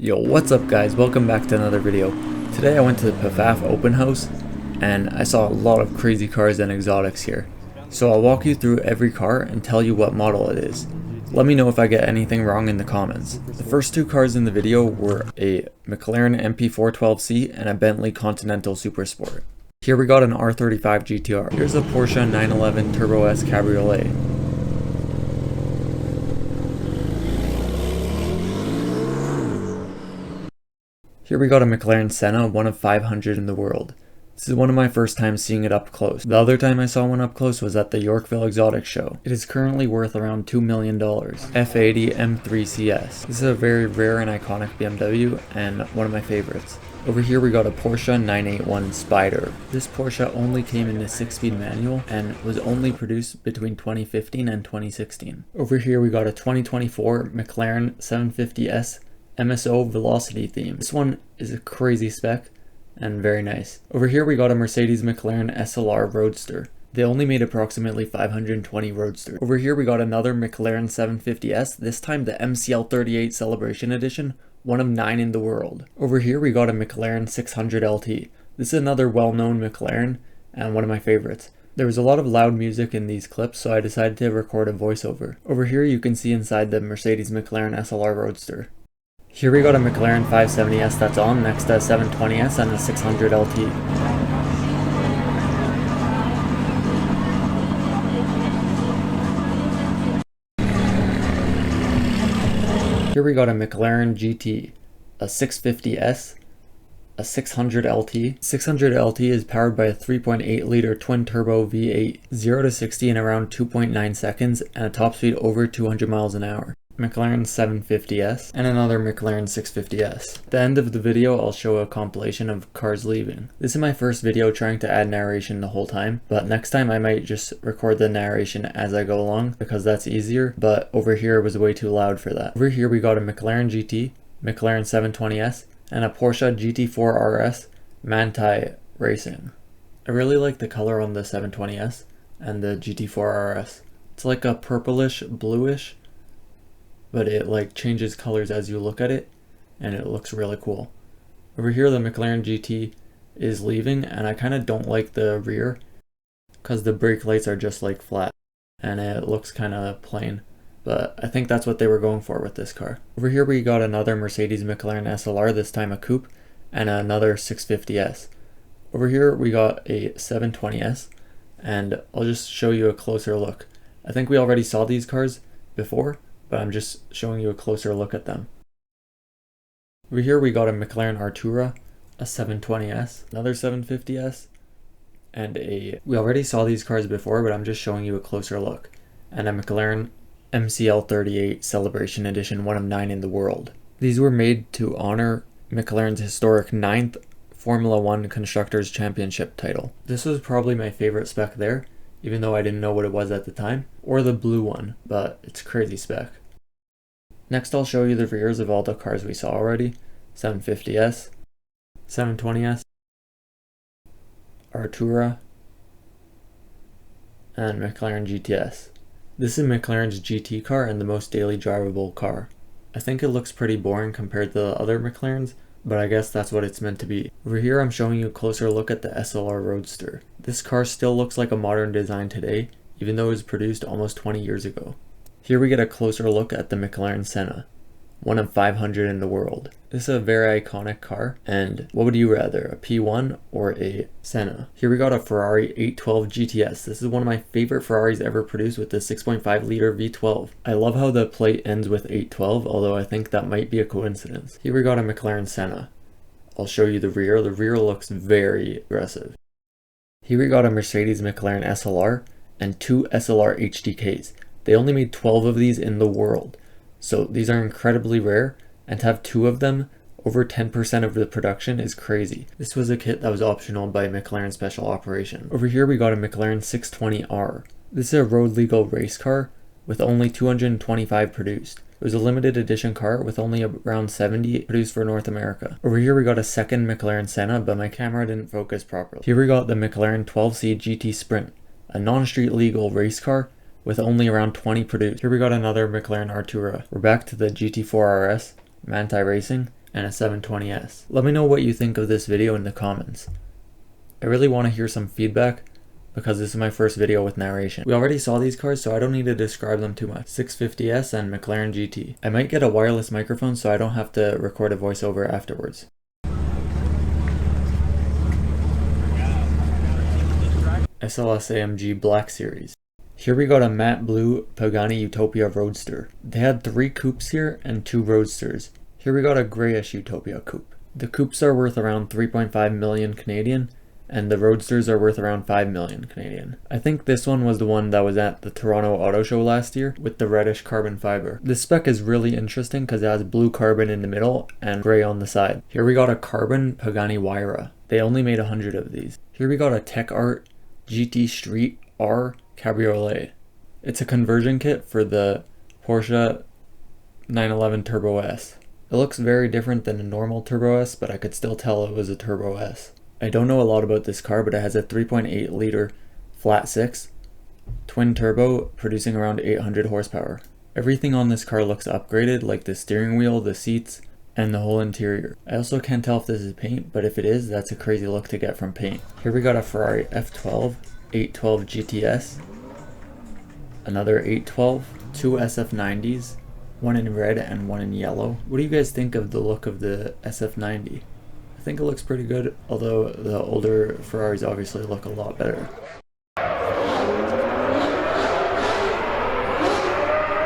Yo, what's up guys, welcome back to another video. Today I went to the Pfaff open house and I saw a lot of crazy cars and exotics here. So I'll walk you through every car and tell you what model it is. Let me know if I get anything wrong in the comments. The first two cars in the video were a McLaren MP4-12C and a Bentley Continental Supersport. Here we got an R35 GTR. Here's a Porsche 911 Turbo S Cabriolet. Here we got a McLaren Senna, one of 500 in the world. This is one of my first times seeing it up close. The other time I saw one up close was at the Yorkville Exotic Show. It is currently worth around $2 million. F80 M3 CS. This is a very rare and iconic BMW and one of my favorites. Over here we got a Porsche 981 Spyder. This Porsche only came in a 6-speed manual and was only produced between 2015 and 2016. Over here we got a 2024 McLaren 750S MSO Velocity theme. This one is a crazy spec and very nice. Over here we got a Mercedes McLaren SLR Roadster. They only made approximately 520 Roadsters. Over here we got another McLaren 750S, this time the MCL38 Celebration Edition, one of 9 in the world. Over here we got a McLaren 600 LT. This is another well-known McLaren and one of my favorites. There was a lot of loud music in these clips, so I decided to record a voiceover. Over here you can see inside the Mercedes McLaren SLR Roadster. Here we got a McLaren 570S that's on next to a 720S and a 600 LT. Here we got a McLaren GT, a 650S, a 600 LT. 600 LT is powered by a 3.8 liter twin turbo V8, 0 to 60 in around 2.9 seconds and a top speed over 200 miles an hour. McLaren 750S, and another McLaren 650S. At the end of the video, I'll show a compilation of cars leaving. This is my first video trying to add narration the whole time, but next time I might just record the narration as I go along because that's easier, but over here it was way too loud for that. Over here we got a McLaren GT, McLaren 720S, and a Porsche GT4RS Manti Racing. I really like the color on the 720S and the GT4RS. It's like a purplish bluish, but it like changes colors as you look at it and it looks really cool. Over here the McLaren GT is leaving and I kind of don't like the rear because the brake lights are just like flat and it looks kind of plain, but I think that's what they were going for with this car. Over here we got another Mercedes McLaren SLR, this time a coupe, and another 650S. Over here we got a 720S and I'll just show you a closer look. I think we already saw these cars before, but I'm just showing you a closer look at them. Over here we got a McLaren Artura, a 720S, another 750S, and we already saw these cars before, but I'm just showing you a closer look, and a McLaren MCL38 Celebration Edition, one of 9 in the world. These were made to honor McLaren's historic 9th Formula 1 Constructors' Championship title. This was probably my favorite spec there, even though I didn't know what it was at the time, or the blue one, but it's crazy spec. Next I'll show you the rears of all the cars we saw already. 750S, 720S, Artura, and McLaren GTS. This is McLaren's GT car and the most daily drivable car. I think it looks pretty boring compared to the other McLarens, but I guess that's what it's meant to be. Over here I'm showing you a closer look at the SLR Roadster. This car still looks like a modern design today, even though it was produced almost 20 years ago. Here we get a closer look at the McLaren Senna, one of 500 in the world. This is a very iconic car, and what would you rather, a P1 or a Senna? Here we got a Ferrari 812 GTS. This is one of my favorite Ferraris ever produced with the 6.5 liter V12. I love how the plate ends with 812, although I think that might be a coincidence. Here we got a McLaren Senna. I'll show you the rear. The rear looks very aggressive. Here we got a Mercedes McLaren SLR and 2 SLR HDKs. They only made 12 of these in the world, so these are incredibly rare, and to have 2 of them, over 10% of the production, is crazy. This was a kit that was optional by McLaren Special Operation. Over here we got a McLaren 620R. This is a road legal race car with only 225 produced. It was a limited edition car with only around 70 produced for North America. Over here we got a second McLaren Senna, but my camera didn't focus properly. Here we got the McLaren 12C GT Sprint, a non-street legal race car with only around 20 produced. Here we got another McLaren Artura. We're back to the GT4RS Manti Racing and a 720S. Let me know what you think of this video in the comments. I really want to hear some feedback because this is my first video with narration. We already saw these cars, so I don't need to describe them too much. 650S and McLaren GT. I might get a wireless microphone so I don't have to record a voiceover afterwards. SLS AMG Black Series. Here we got a matte blue Pagani Utopia Roadster. They had 3 coupes here and 2 Roadsters. Here we got a grayish Utopia coupe. The coupes are worth around 3.5 million Canadian and the Roadsters are worth around 5 million Canadian. I think this one was the one that was at the Toronto Auto Show last year with the reddish carbon fiber. This spec is really interesting because it has blue carbon in the middle and gray on the side. Here we got a carbon Pagani Huayra. They only made 100 of these. Here we got a Tech Art GT Street R Cabriolet. It's a conversion kit for the Porsche 911 Turbo S. It looks very different than a normal Turbo S, but I could still tell it was a Turbo S. I don't know a lot about this car, but it has a 3.8 liter flat 6 twin turbo producing around 800 horsepower. Everything on this car looks upgraded, like the steering wheel, the seats, and the whole interior. I also can't tell if this is paint, but if it is, that's a crazy look to get from paint. Here we got a Ferrari F12 812 GTS, another 812, 2 SF90s, one in red and one in yellow. What do you guys think of the look of the SF90? I think it looks pretty good, although the older Ferraris obviously look a lot better.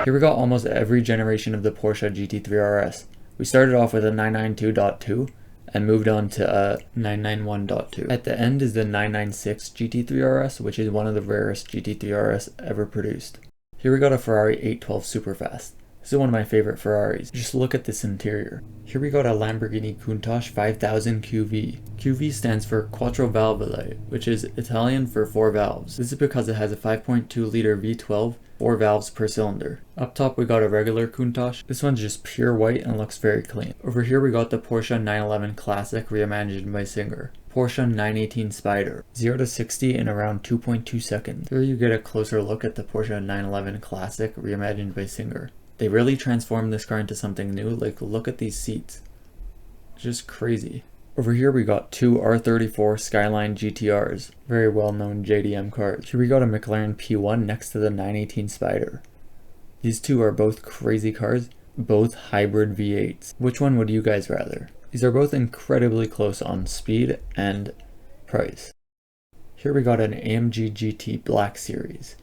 Here we got almost every generation of the Porsche GT3RS. We started off with a 992.2 and moved on to a 991.2. At the end is the 996 GT3RS, which is one of the rarest GT3RS ever produced. Here we got a Ferrari 812 Superfast. This is one of my favorite Ferraris. Just look at this interior. Here we got a Lamborghini Countach 5000 QV. QV stands for Quattro Valvole, which is Italian for 4 valves. This is because it has a 5.2 liter V12, 4 valves per cylinder. Up top we got a regular Countach. This one's just pure white and looks very clean. Over here we got the Porsche 911 Classic reimagined by Singer. Porsche 918 Spyder. 0 to 60 in around 2.2 seconds. Here you get a closer look at the Porsche 911 Classic reimagined by Singer. They really transformed this car into something new. Like, look at these seats. Just crazy. Over here we got 2 R34 Skyline GTRs. Very well known JDM cars. Here we got a McLaren P1 next to the 918 Spyder. These two are both crazy cars, both hybrid V8s. Which one would you guys rather? These are both incredibly close on speed and price. Here we got an AMG GT Black Series,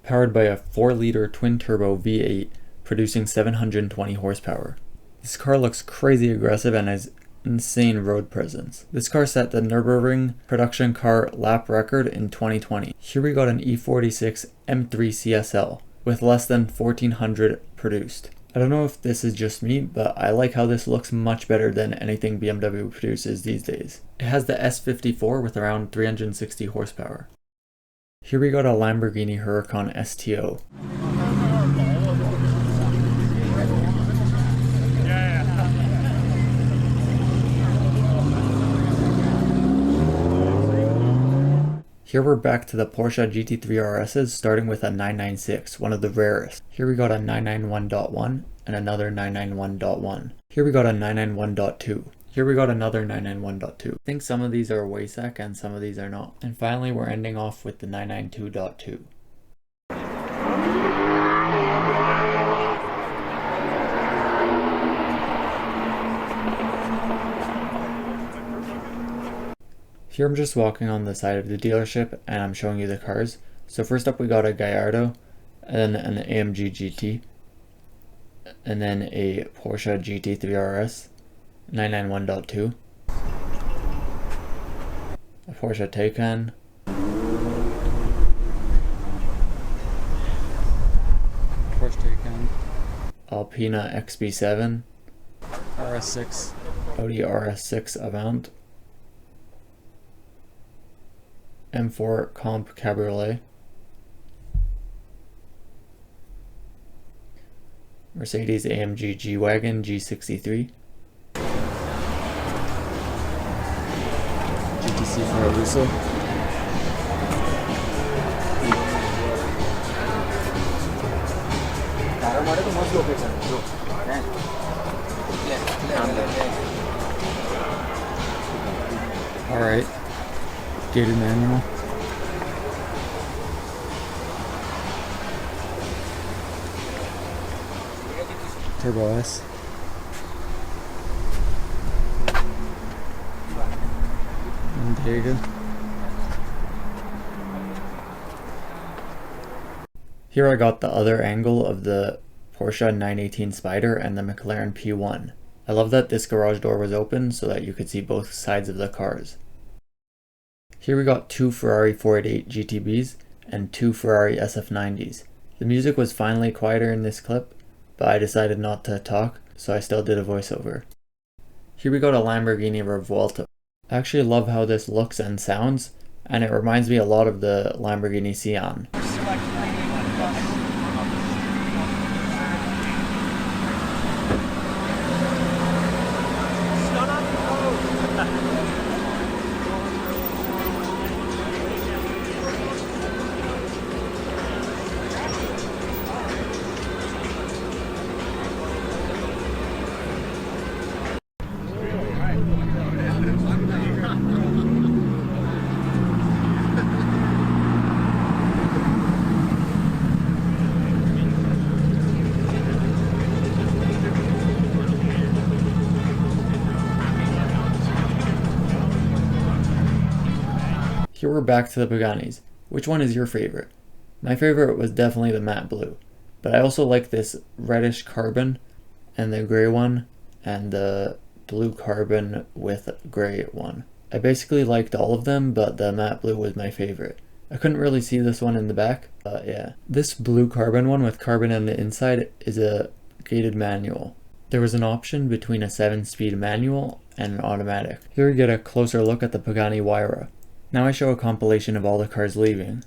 powered by a 4 liter twin turbo V8 producing 720 horsepower. This car looks crazy aggressive and has insane road presence. This car set the Nürburgring production car lap record in 2020. Here we got an E46 M3 CSL with less than 1400 produced. I don't know if this is just me, but I like how this looks much better than anything BMW produces these days. It has the S54 with around 360 horsepower. Here we got a Lamborghini Huracan STO. Here we're back to the Porsche GT3RSs, starting with a 996, one of the rarest. Here we got a 991.1 and another 991.1. Here we got a 991.2. Here we got another 991.2. I think some of these are Waysack and some of these are not. And finally we're ending off with the 992.2. Here I'm just walking on the side of the dealership and I'm showing you the cars. So first up we got a Gallardo, and then an AMG GT, and then a Porsche GT3RS 991.2, a Porsche Taycan, Alpina XB7, RS6, Audi RS6 Avant, M4 Comp Cabriolet, Mercedes AMG G-Wagon G63, GTC Ferraruso, R8 gated manual. Turbo S. And there you go. Here I got the other angle of the Porsche 918 Spyder and the McLaren P1. I love that this garage door was open so that you could see both sides of the cars. Here we got two Ferrari 488 GTBs and two Ferrari SF90s. The music was finally quieter in this clip, but I decided not to talk, so I still did a voiceover. Here we got a Lamborghini Revuelto. I actually love how this looks and sounds, and it reminds me a lot of the Lamborghini Sian. Here we're back to the Paganis. Which one is your favorite? My favorite was definitely the matte blue, but I also like this reddish carbon and the gray one and the blue carbon with gray one. I basically liked all of them, but the matte blue was my favorite. I couldn't really see this one in the back, but yeah. This blue carbon one with carbon on the inside is a gated manual. There was an option between a 7-speed manual and an automatic. Here we get a closer look at the Pagani Huayra. Now I show a compilation of all the cars leaving.